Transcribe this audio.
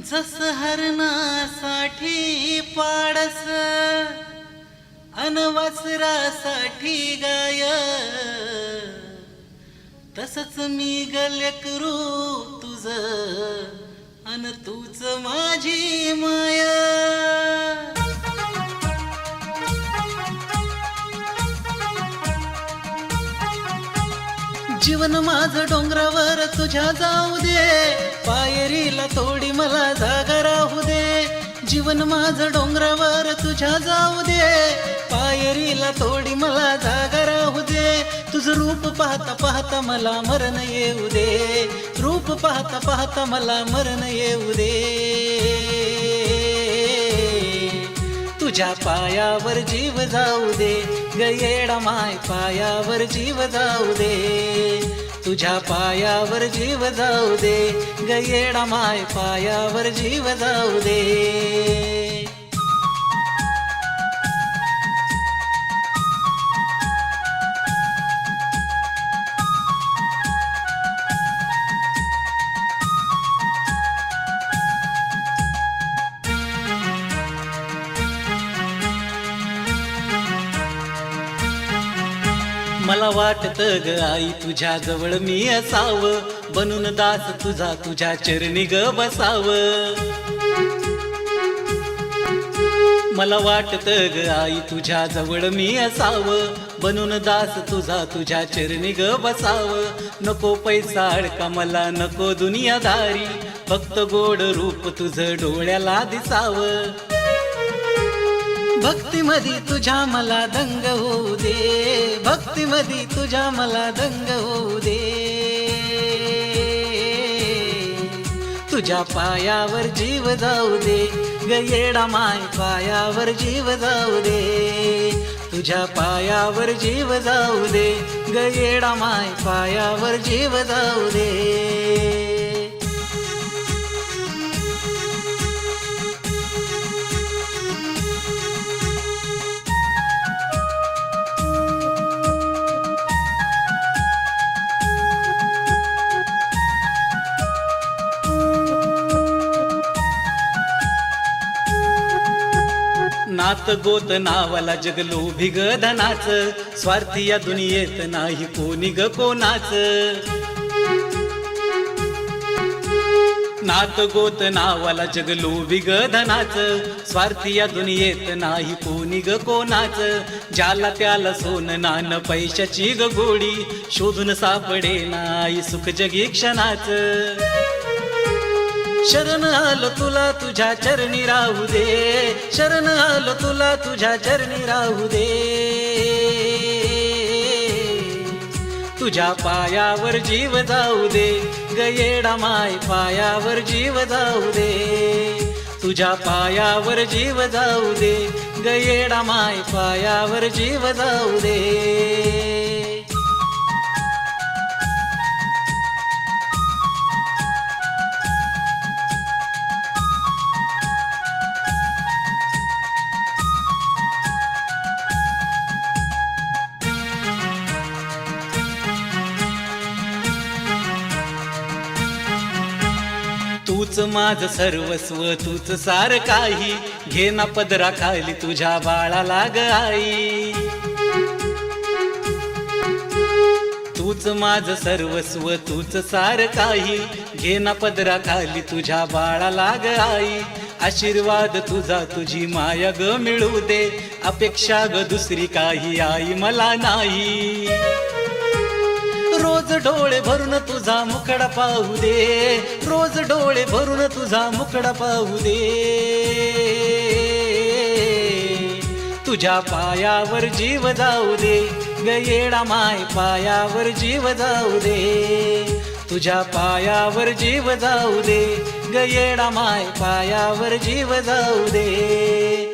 जस हरणासाठी पाडस अन वासरासाठी गाय, तसच मी गलेकरू तुझ अन तूच माझी माया. जीवन माझं डोंगरावर तुझ्या जाऊ दे, पायरीला थोडी मला जागा राहू दे. जीवन माझं डोंगरावर तुझ्या जाऊ दे, पायरीला थोडी मला जागा राहू दे. तुझं रूप पाहता पाहता मला मरण येऊ दे, रूप पाहता पाहता मला मरण येऊ दे. तुझ्या पायावर जीव जाऊ दे ग येडा माय, पायावर जीव जाऊ दे. तुझ्या पायावर जीव जाऊ दे ग येडा माय, पायावर जीव जाऊ दे. मला वाटत ग आई तुझ्या जवळ मी असावं, बनून दास तुझा तुझ्या चरणी ग बसावं. मला वाटत ग आई तुझ्या जवळ मी असावं, बनून दास तुझा तुझ्या चरणी ग बसावं. नको पैसा अडका मला, नको दुनियादारी, फक्त गोड रूप तुझं डोळ्याला दिसावं. भक्तीमध्ये तुझ्या मला दंग होऊ दे, भक्तीमध्ये तुझ्या मला दंग होऊ दे. तुझ्या पायावर जीव जाऊ दे ग येडा माय, पायावर जीव जाऊ दे. तुझ्या पायावर जीव जाऊ दे ग येडा माय, पायावर जीव जाऊ दे. नात गोत नावाला जग लोभी ग धनाच, स्वार्थी या दुनियेत नाही कोणी ग कोणाच. नात गोत नावाला जग लोभी ग धनाच, स्वार्थी या दुनियेत नाही कोणी ग कोणाच. ज्याला त्याला सोन नान पैशाची ग गोडी, शोधून सापडे नाही सुख जगी क्षणाच. शरण आलो तुला तुझ्या चरणी राहू दे, शरण आलो तुला तुझ्या चरणी राहू दे. तुझ्या पायावर जीव जाऊ दे ग येडा माय, पायावर जीव जाऊ दे. तुझ्या पायावर जीव जाऊ दे ग येडा माय, पायावर जीव जाऊ दे. तूच माझ सर्वस्व, तूच सार काही, घे ना पदरा खाली तुझ्या बाळाला ग आई. तूच माझ सर्वस्व, तूच सार काही, घे ना पदरा खाली तुझ्या बाळाला ग आई. आशीर्वाद तुझा तुझी माया ग मिळू दे, अपेक्षा ग दुसरी काही आई मला नाही. रोज डोळे भरून तुझा मुखडा पाहू दे, रोज डोळे भरून तुझा मुखडा पाहू दे. तुझ्या पायावर जीव जाऊ दे ग येडा माय, पायावर जीव जाऊ दे. तुझ्या पायावर जीव जाऊ दे ग येडा माय, पायावर जीव जाऊ दे.